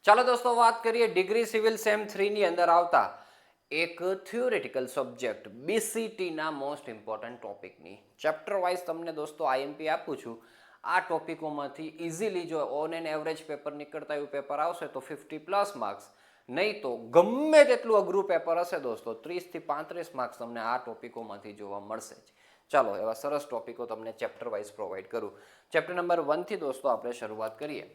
ચાલો દોસ્તો વાત કરીએ ડિગ્રી સિવિલ સેમ 3 ની અંદર આવતા એક થિયોરેટિકલ સબ્જેક્ટ બીસીટીના મોસ્ટ ઇમ્પોર્ટન્ટ ટોપિકની. ચેપ્ટર વાઇઝ તમને દોસ્તો આઈએમપી આપું છું. આ ટોપિકોમાંથી ઇઝીલી જો ઓન એન એવરેજ પેપર નીકળતા એવું પેપર આવશે તો 50+ માર્ક્સ, નહીં તો ગમે તેટલું અઘરું પેપર હશે દોસ્તો 30 થી 35 માર્ક્સ તમને આ ટોપિકોમાંથી જોવા મળશે જ. ચાલો એવા સરસ ટોપિકો તમને ચેપ્ટર વાઇઝ પ્રોવાઈડ કરું. ચેપ્ટર નંબર 1 થી દોસ્તો આપણે શરૂઆત કરીએ.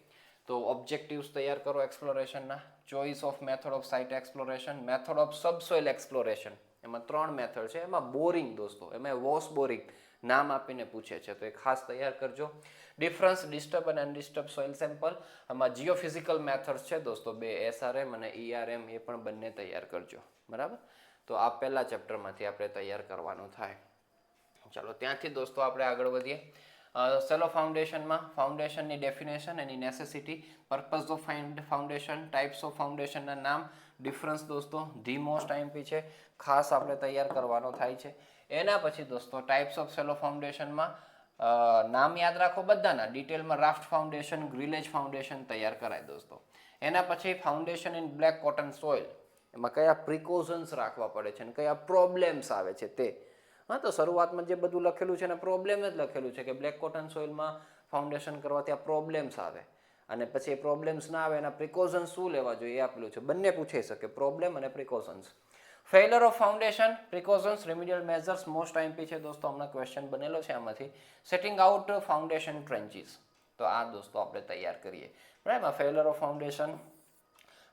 તો ઓબ્જેક્ટિવ્સ તૈયાર કરો એક્સપ્લોરેશનના. Choice of method of site exploration, method of subsoil exploration. એમાં 3 મેથડ છે. એમાં બોરિંગ દોસ્તો, એમાં વોસ બોરિંગ નામ આપીને પૂછે છે, તો એ ખાસ તૈયાર કરજો. ડિફરન્સ ડિસ્ટર્બ અને અનડિસ્ટર્બ સોઇલ સેમ્પલ. આમાં જીઓફિઝિકલ મેથડ્સ છે દોસ્તો, 2 SRM અને ERM, એ પણ બંને તૈયાર કરજો. બરાબર, તો આ પહેલા ચેપ્ટરમાંથી આપણે તૈયાર કરવાનું થાય. ચાલો ત્યાંથી દોસ્તો આપણે આગળ વધીએ. સેલો ફાઉન્ડેશનમાં ફાઉન્ડેશનની ડેફિનેશન, એની necessity, purpose of foundation, types of ફાઉન્ડેશનના નામ, ડિફરન્સ દોસ્તો ધી મોસ્ટ આઈએમપી છે, ખાસ આપણે તૈયાર કરવાનો થાય છે. એના પછી દોસ્તો ટાઈપ્સ ઓફ સેલો ફાઉન્ડેશનમાં નામ યાદ રાખો બધાના, ડિટેલમાં રાફ્ટ ફાઉન્ડેશન, ગ્રીલેજ ફાઉન્ડેશન તૈયાર કરાય દોસ્તો. એના પછી foundation in black cotton soil, એમાં કયા પ્રિકોશન્સ રાખવા પડે છે અને કયા પ્રોબ્લેમ્સ આવે છે તે. હા, તો શરૂઆતમાં જે બધું લખેલું છે એને પ્રોબ્લેમ જ લખેલું છે કે બ્લેક કોટન સોઇલમાં ફાઉન્ડેશન કરવાથી આ પ્રોબ્લેમ્સ આવે, અને પછી એ પ્રોબ્લેમ્સ ના આવે એના પ્રિકોશન્સ શું લેવા જોઈએ એ આપેલું છે. બંને પૂછાઈ શકે, પ્રોબ્લેમ અને precautions. Failure of foundation, precautions, remedial measures most IMP છે દોસ્તો, હમણાં ક્વેશ્ચન બનેલો છે આમાંથી. સેટિંગ આઉટ ફાઉન્ડેશન ટ્રેન્ચીસ, તો આ દોસ્તો આપણે તૈયાર કરીએ. બરાબર, failure of foundation,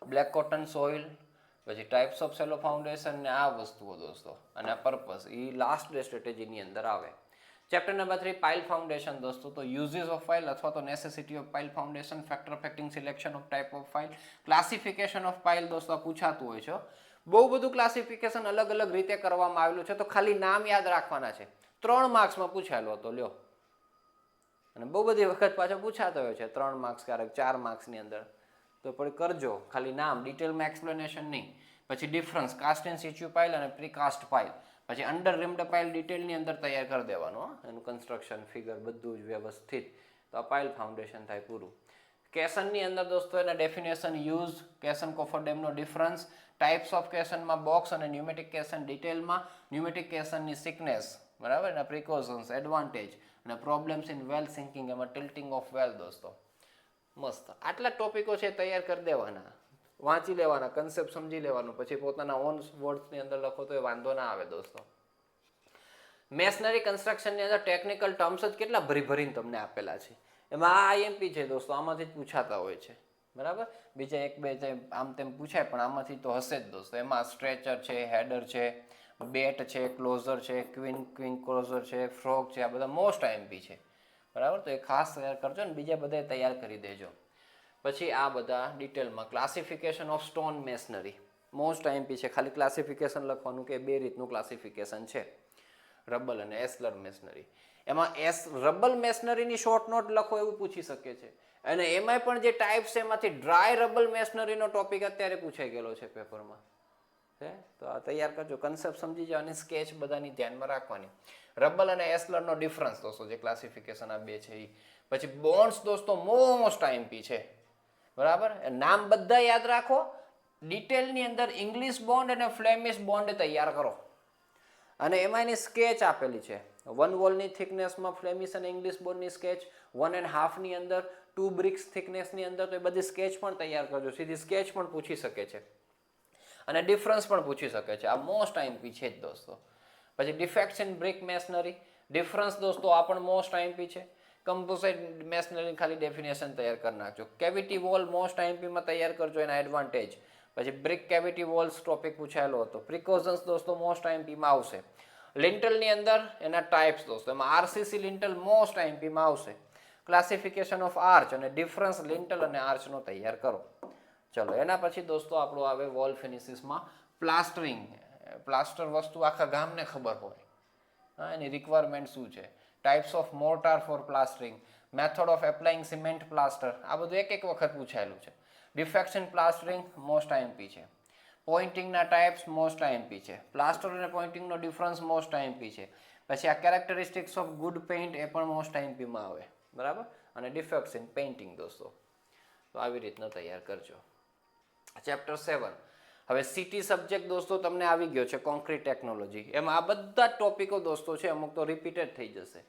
black cotton soil, પછી ટાઈપ્સ ઓફ સેલો ફાઉન્ડેશન ને આ વસ્તુઓ દોસ્તો, અને આ પર્પઝ એ લાસ્ટ ડે સ્ટ્રેટેજીની અંદર આવે. ચેપ્ટર નંબર 3 પાઇલ ફાઉન્ડેશન દોસ્તો, તો યુઝિસ ઓફ ફાઇલ અથવા તો necessity of pile foundation, factor affecting selection of type of file, classification of pile દોસ્તો પૂછાતું હોય છે. બહુ બધું ક્લાસિફિકેશન અલગ અલગ રીતે કરવામાં આવેલું છે, તો ખાલી નામ યાદ રાખવાના છે. 3 માર્ક્સમાં પૂછાયેલો હતો લ્યો, અને બહુ બધી વખત પાછો પૂછાતો હોય છે 3 માર્ક્સ, ક્યારેક 4 માર્ક્સની અંદર. તો પણ કરજો, ખાલી નામ, ડિટેલમાં એક્સપ્લેનેશન નહીં. પછી ડિફરન્સ, કાસ્ટ એન્ડ સિચ્યુ પાઇલ અને પ્રીકાસ્ટ પાઇલ. પછી અંડર રિમ્ડ પાઇલ ડિટેલની અંદર તૈયાર કરી દેવાનું, એનું કન્સ્ટ્રક્શન ફિગર બધું જ વ્યવસ્થિત. તો આ પાઇલ ફાઉન્ડેશન થાય પૂરું. કેસનની અંદર દોસ્તો એના ડેફિનેશન, યુઝ, કેસન કોફર ડેમનો ડિફરન્સ, ટાઈપ્સ ઓફ કેસનમાં બોક્સ અને ન્યુમેટિક કેસન ડિટેલમાં, ન્યુમેટિક કેસનની સિકનેસ, બરાબર, એના પ્રિકોશન્સ, એડવાન્ટેજ અને પ્રોબ્લેમ્સ ઇન વેલ સિંકિંગ, એમાં ટિલ્ટિંગ ઓફ વેલ દોસ્તો. મસ્ત, આટલા ટોપિકો છે તૈયાર કરી દેવાના, વાંચી લેવાના, કન્સેપ્ટ સમજી લેવાનું, પછી પોતાના ઓન વર્ડ્સની અંદર લખો તો એ વાંધો ના આવે દોસ્તો. મેશનરી કન્સ્ટ્રક્શનની અંદર ટેકનિકલ ટર્મ્સ જ કેટલા ભરી ભરીને તમને આપેલા છે. એમાં આ આઈએમપી છે દોસ્તો, આમાંથી જ પૂછાતા હોય છે. બરાબર, બીજા એક બે આમ તેમ પૂછાય પણ આમાંથી તો હશે જ દોસ્તો. એમાં સ્ટ્રેચર છે, હેડર છે, બેટ છે, ક્લોઝર છે, ક્વિન ક્લોઝર છે, ફ્રોગ છે, આ બધા મોસ્ટ આઈએમપી છે. બરાબર, તો એ ખાસ તૈયાર કરજો ને બીજા બધા તૈયાર કરી દેજો. પછી આ બધા ડિટેલમાં classification of stone masonry, most IMP છે. ખાલી ક્લાસિફિકેશન લખવાનું કે 2 રીતનું ક્લાસિફિકેશન છે, રબલ અને એસ્લર મેશનરી. એમાં રબલ મેશનરીની શોર્ટ નોટ લખો એવું પૂછી શકે છે. અને એમાંય પણ જે ટાઈપ્સ છે એમાંથી ડ્રાય રબલ મેશનરીનો ટોપિક અત્યારે પૂછાઈ ગયેલો છે પેપરમાં. તો આ તૈયાર કરજો, કન્સેપ્ટ સમજી જાઓ અને સ્કેચ બધાની ધ્યાનમાં રાખવાની. રબલ અને એસ્લરનો ડિફરન્સ દોસ્તો, જે ક્લાસિફિકેશન આ બે છે એ. પછી બોન્ડ્સ દોસ્તો મોસ્ટ આઈએમપી છે. બરાબર, નામ બધા યાદ રાખો. ડિટેલની અંદર ઇંગ્લિશ બોન્ડ અને ફ્લેમિશ બોન્ડ તૈયાર કરો, અને એમાં એની સ્કેચ આપેલી છે. 1 વોલની થિકનેસમાં ફ્લેમિશ અને ઇંગ્લિશ બોન્ડની સ્કેચ, 1.5 ની અંદર 2 બ્રિક્સ થિકનેસની અંદર, તો એ બધી સ્કેચ પણ તૈયાર કરજો. સીધી સ્કેચ પણ પૂછી શકે છે અને ડિફરન્સ પણ પૂછી શકે છે. આ મોસ્ટ આઈએમપી છે જ દોસ્તો. પછી ડિફેક્ટ્સ ઇન બ્રિક મેશનરી, ડિફરન્સ દોસ્તો આ પણ મોસ્ટ આઈએમપી છે. કમ્પોઝાઇટ મેશનરી ખાલી ડેફિનેશન તૈયાર કરી નાખજો. કેવિટી વોલ મોસ્ટ આઈએમપીમાં તૈયાર કરજો, એના એડવાન્ટેજ. પછી બ્રિક કેવિટી વોલ્સ ટોપિક પૂછાયેલો હતો. પ્રિકોશન્સ દોસ્તો મોસ્ટ આઈએમપીમાં આવશે. લિન્ટલની અંદર એના ટાઈપ્સ દોસ્તો, એમાં આરસીસી લિન્ટલ મોસ્ટ આઈએમપીમાં આવશે. ક્લાસિફિકેશન ઓફ આર્ચ અને ડિફરન્સ લિન્ટલ અને આર્ચનો તૈયાર કરો. ચલો એના પછી દોસ્તો આપણો આવે વોલ ફિનિશિસમાં પ્લાસ્ટરિંગ. પ્લાસ્ટર વસ્તુ આખા ગામને ખબર હોય, હા, એની રિક્વાયરમેન્ટ શું છે. Types of mortar for plastering, method of applying cement plaster, આ બધું એક વખત પૂછાયેલું છે. Defects in plastering most IMP છે. પોઇન્ટિંગના ટાઈપ્સ મોસ્ટ આઈએમપી છે. પ્લાસ્ટર અને પોઇન્ટિંગનો ડિફરન્સ મોસ્ટ આઈએમપી છે. પછી આ કેરેક્ટરિસ્ટિક્સ ઓફ ગુડ પેઇન્ટ, એ પણ મોસ્ટ આઈએમપીમાં આવે. બરાબર, અને ડિફેક્ટ્સ ઇન પેઇન્ટિંગ દોસ્તો. તો આવી રીતના તૈયાર કરજો. ચેપ્ટર 7 હવે સીટી સબ્જેક્ટ દોસ્તો તમને આવી ગયો છે કોન્ક્રીટ ટેકનોલોજી. એમાં આ બધા જ ટોપિકો દોસ્તો છે, અમુક તો રિપીટેડ થઈ જશે,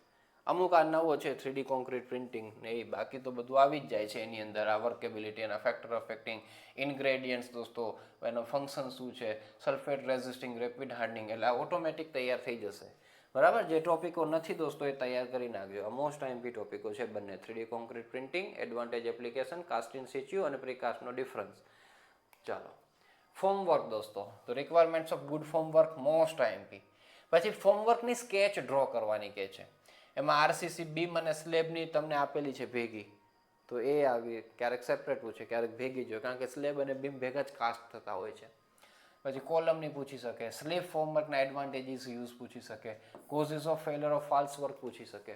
અમુક આ નવો છે 3D કોન્ક્રીટ પ્રિન્ટિંગ ને એ, બાકી તો બધું આવી જ જાય છે એની અંદર. આ વર્કેબિલિટી, એના ફેક્ટર અફેક્ટિંગ, ઇન્ગ્રેડિયન્ટ્સ દોસ્તો, એનો ફંક્શન શું છે, સલ્ફેટ રેઝિસ્ટિંગ, રેપિડ હાર્ડનિંગ, એટલે આ ઓટોમેટિક તૈયાર થઈ જશે. બરાબર. જે ટોપિકો નથી દોસ્તો એ તૈયાર કરી નાખજો. મોસ્ટ આઈએમપી ટોપિકો છે બંને, 3D concrete printing, advantage application, cast in situ અને પ્રીકાસ્ટનો ડિફરન્સ. ચાલો, ફોર્મવર્ક દોસ્તો, તો requirements of good formwork most IMP. પછી ફોર્મવર્કની સ્કેચ ડ્રો કરવાની કહે છે. એમાં આરસીસી બીમ અને સ્લેબની તમને આપેલી છે ભેગી, તો એ આવી ક્યારેક સેપરેટ પૂછે, ક્યારેક ભેગી જોઈએ, કારણ કે સ્લેબ અને બીમ ભેગા જ કાસ્ટ થતા હોય છે. પછી કોલમની પૂછી શકે, સ્લીપ ફોર્મવર્કના એડવાન્ટેજીસ યુઝ પૂછી શકે, causes of failure of false work પૂછી શકે.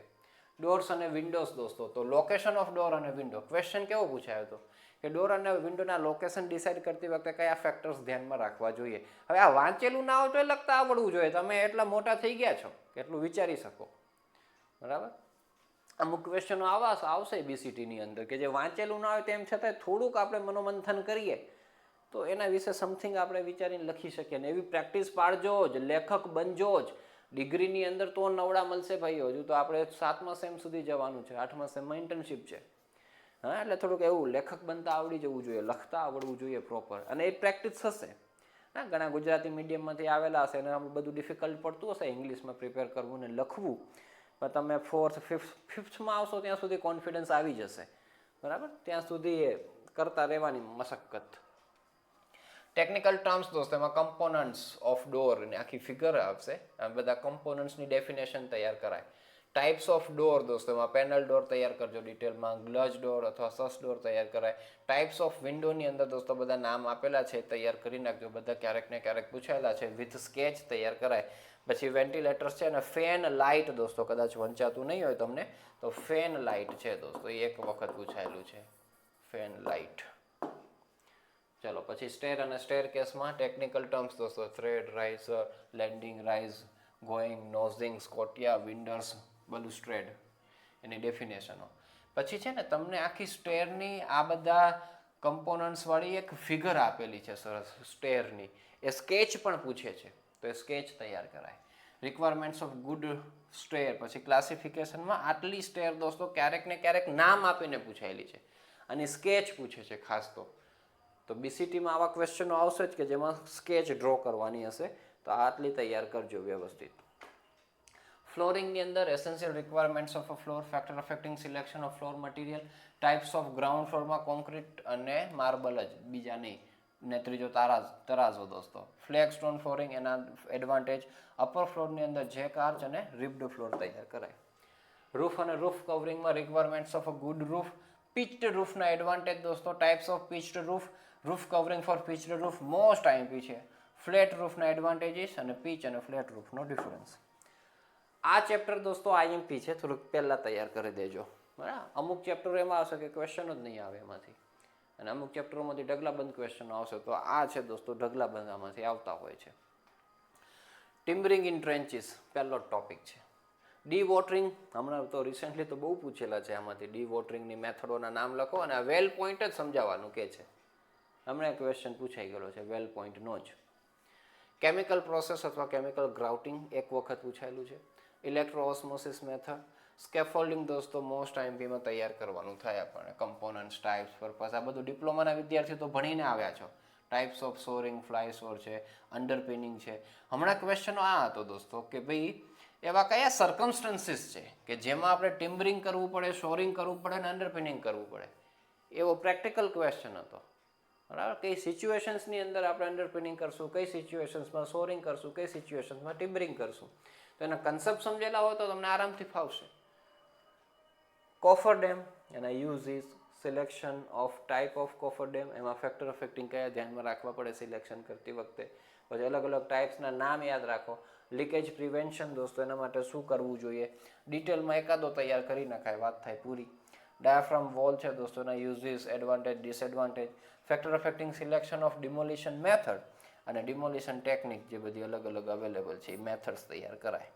ડોર્સ અને વિન્ડોઝ દોસ્તો, તો લોકેશન ઓફ ડોર અને વિન્ડો ક્વેશ્ચન કેવો પૂછાયો હતો કે ડોર અને વિન્ડોના લોકેશન ડિસાઇડ કરતી વખતે કયા ફેક્ટર્સ ધ્યાનમાં રાખવા જોઈએ. હવે આ વાંચેલું ના હોય તો એ લખતા આવડવું જોઈએ. તમે એટલા મોટા થઈ ગયા છો કે એટલું વિચારી શકો. બરાબર. અમુક ક્વેશ્ચનો આવશે બીસીટીની અંદર કે જે વાંચેલું ના હોય તેમ છતાં થોડુંક આપણે મનોમંથન કરીએ તો એના વિશે સમથિંગ આપણે વિચારીને લખી શકીએ. ને એવી પ્રેક્ટિસ પાડજો જ, લેખક બનજો જ. ડિગ્રીની અંદર તો નવડા મળશે ભાઈ. હજુ તો આપણે 7મા સેમ સુધી જવાનું છે, 8મા સેમમાં ઇન્ટર્નશીપ છે. હા, એટલે થોડુંક એવું લેખક બનતા આવડી જવું જોઈએ, લખતા આવડવું જોઈએ પ્રોપર, અને એ પ્રેક્ટિસ થશે. હા, ઘણા ગુજરાતી મીડિયમમાંથી આવેલા હશે અને આમ બધું ડિફિકલ્ટ પડતું હશે ઇંગ્લિશમાં પ્રિપેર કરવું ને લખવું, પણ તમે 4th 5thમાં આવશો ત્યાં સુધી કોન્ફિડન્સ આવી જશે. બરાબર. ત્યાં સુધી કરતા રહેવાની મશક્કત. ટેકનિકલ ટર્મ્સ દોસ્તો, એમાં કમ્પોનન્ટ્સ ઓફ ડોર ને આખી ફિગર આવશે. આ બધા કમ્પોનન્ટ્સની ડેફિનેશન તૈયાર કરાય. ટાઈપ્સ ઓફ ડોર દોસ્તો, એમાં પેનલ ડોર તૈયાર કરજો ડિટેલમાં, ગ્લચ ડોર અથવા સસ ડોર તૈયાર કરાય. ટાઈપ્સ ઓફ વિન્ડોની અંદર દોસ્તો બધા નામ આપેલા છે, તૈયાર કરી નાખજો. બધા ક્યારેક ને ક્યારેક પૂછાયેલા છે. વિથ સ્કેચ તૈયાર કરાય. પછી વેન્ટિલેટર્સ છે અને ફેન લાઇટ દોસ્તો, કદાચ વંચાતું નહીં હોય તમને તો ફેન લાઇટ છે દોસ્તો, એ એક વખત પૂછાયેલું છે, ફેન લાઇટ. ચલો, પછી સ્ટેર અને સ્ટેર કેસમાં ટેકનિકલ ટર્મ્સ દોસ્તો, thread, riser, landing, rise, going, nosing, scotia, winders, balustrade, એની ડેફિનેશનો. પછી છે ને તમને આખી સ્ટેરની આ બધા કમ્પોનન્ટ્સ વાળી એક ફિગર આપેલી છે સરસ સ્ટેરની, એ સ્કેચ પણ પૂછે છે, તો એ સ્કેચ તૈયાર કરાય. રિક્વાયરમેન્ટ્સ ઓફ ગુડ સ્ટેર, પછી ક્લાસિફિકેશનમાં આટલી સ્ટેર દોસ્તો ક્યારેક ને ક્યારેક નામ આપીને પૂછાયેલી છે, અને સ્કેચ પૂછે છે ખાસ તો બીસીટીમાં આવા ક્વેશ્ચનો આવશે જ કે જેમાં સ્કેચ ડ્રો કરવાની હશે, તો આટલી તૈયાર કરજો વ્યવસ્થિત. ફ્લોરિંગની અંદર essential requirements of a floor, factor affecting selection of floor material, types of ground ફ્લોરમાં કોન્ક્રીટ અને માર્બલ જ, બીજા નહીં. ને ત્રીજો તરાજો દોસ્તો. ફ્લેગ સ્ટોન ફ્લોરિંગ, એના એડવાન્ટેજ. અપર ફ્લોરની અંદર જેક આર્ચ અને રિબ્ડ ફ્લોર તૈયાર કરાય. રૂફ અને રૂફ કવરિંગમાં requirements of a good roof, pitched રૂફના એડવાન્ટેજ દોસ્તો, types of pitched roof, roof covering for pitched roof most IMP છે. ફ્લેટ રૂફના એડવાન્ટેજીસ અને પીચ અને ફ્લેટ રૂફનો ડિફરન્સ. આ ચેપ્ટર દોસ્તો આઈએમપી છે, થોડુંક પહેલાં તૈયાર કરી દેજો. બરાબર. અમુક ચેપ્ટરો એમાં આવશે કે ક્વેશ્ચન જ નહીં આવે એમાંથી, અને અમુક ચેપ્ટરોમાંથી ઢગલાબંધ ક્વેશ્ચનો આવશે, તો આ છે દોસ્તો ઢગલાબંધ આમાંથી આવતા હોય છે. ટિમ્બરિંગ ઇન ટ્રેન્ચીસ પહેલો ટોપિક છે. ડી વોટરિંગ, હમણાં તો રિસેન્ટલી તો બહુ પૂછેલા છે આમાંથી. ડી વોટરિંગની મેથડોના નામ લખો અને આ વેલ પોઈન્ટ જ સમજાવવાનું કે છે. હમણાં ક્વેશ્ચન પૂછાઈ ગયેલો છે વેલ પોઈન્ટનો જ. કેમિકલ પ્રોસેસ અથવા કેમિકલ ગ્રાઉટિંગ એક વખત પૂછાયેલું છે. Electro osmosis method. સ્કેફોલ્ડિંગ દોસ્તો મોસ્ટ આઈએમપીમાં તૈયાર કરવાનું થાય આપણને. કમ્પોનન્ટ્સ, ટાઈપ્સ, પર્પસ, આ બધું ડિપ્લોમાના વિદ્યાર્થીઓ તો ભણીને આવ્યા છો. ટાઈપ્સ ઓફ સોરિંગ, ફ્લાય સોર છે, અંડરપિનિંગ છે. હમણાં ક્વેશ્ચનો આ હતો દોસ્તો કે ભાઈ એવા કયા સર્કમસ્ટન્સીસ છે કે જેમાં આપણે ટિમ્બરિંગ કરવું પડે, શોરિંગ કરવું પડે અને અંડરપિનિંગ કરવું પડે. એવો પ્રેક્ટિકલ ક્વેશ્ચન હતો. બરાબર. કઈ સિચ્યુએશન્સની અંદર આપણે અંડરપિનિંગ કરશું, કઈ સિચ્યુએશન્સમાં શોરિંગ કરશું, કઈ સિચ્યુએશન્સમાં ટિમ્બરિંગ કરશું, તો એના કન્સેપ્ટ સમજેલા હોય તો તમને આરામથી ફાવશે. કોફર ડેમ, એના uses, selection of type of coffer dam, એમાં ફેક્ટર અફેક્ટિંગ કયા ધ્યાનમાં રાખવા પડે સિલેક્શન કરતી વખતે. પછી અલગ અલગ ટાઈપ્સના નામ યાદ રાખો. લીકેજ પ્રિવેન્શન દોસ્તો, એના માટે શું કરવું જોઈએ, ડિટેલમાં એકાદો તૈયાર કરી નખાય, વાત થાય પૂરી. ડાયાફ્રામ વોલ છે દોસ્તો, એના uses, advantage, disadvantage. Factor affecting selection of demolition method અને ડિમોલિશન ટેકનિક, જે બધી અલગ અલગ અવેલેબલ છે એ મેથડ્સ તૈયાર કરાય.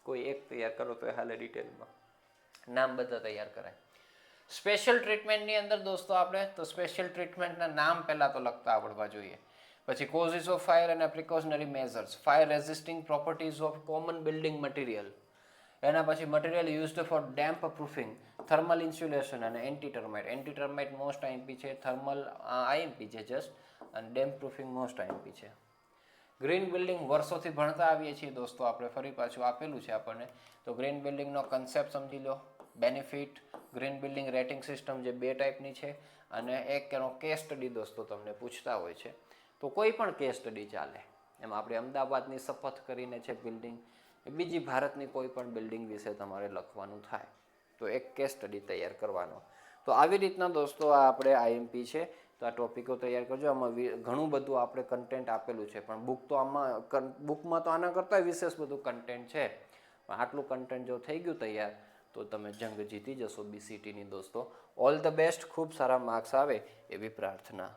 કોઈ એક તૈયાર કરો તો હાલે, ડિટેલમાં નામ બધા તૈયાર કરાય. સ્પેશિયલ ટ્રીટમેન્ટની અંદર દોસ્તો આપણે તો સ્પેશિયલ ટ્રીટમેન્ટના નામ પહેલાં તો લખતા આવડવા જોઈએ. પછી કોઝિસ ઓફ ફાયર અને precautionary measures, fire resisting properties of common building material, એના પછી material used for damp proofing, thermal insulation અને anti termite. Anti termite most IMP છે, થર્મલ આઈએમપી છે જસ્ટ, અને ડેમ્પ પ્રૂફિંગ મોસ્ટ આઈએમપી છે. Green building વર્ષોથી ભણતા આવીએ છીએ દોસ્તો આપણે, ફરી પાછું આપેલું છે આપણને. તો ગ્રીન બિલ્ડિંગનો કન્સેપ્ટ સમજી લો, benefit, green building rating system જે 2 ટાઈપની છે, અને એક એનો કેસ સ્ટડી દોસ્તો તમને પૂછતા હોય છે તો કોઈ પણ કેસ સ્ટડી ચાલે. એમાં આપણે અમદાવાદની શપથ કરીને છે બિલ્ડિંગ, બીજી ભારતની કોઈ પણ બિલ્ડિંગ વિશે તમારે લખવાનું થાય તો એક કેસ સ્ટડી તૈયાર કરવાનો. તો આવી રીતના દોસ્તો આ આપણે આઈએમપી છે, તો આ ટોપિકો તૈયાર કરજો. આમાં ઘણું બધું આપણે કન્ટેન્ટ આપેલું છે, પણ બુકમાં તો આના કરતાં વિશેષ બધું કન્ટેન્ટ છે. પણ આટલું કન્ટેન્ટ જો થઈ ગયું તૈયાર તો તમે જંગ જીતી જશો બીસીટીની દોસ્તો. ઓલ ધ બેસ્ટ, ખૂબ સારા માર્ક્સ આવે એવી પ્રાર્થના.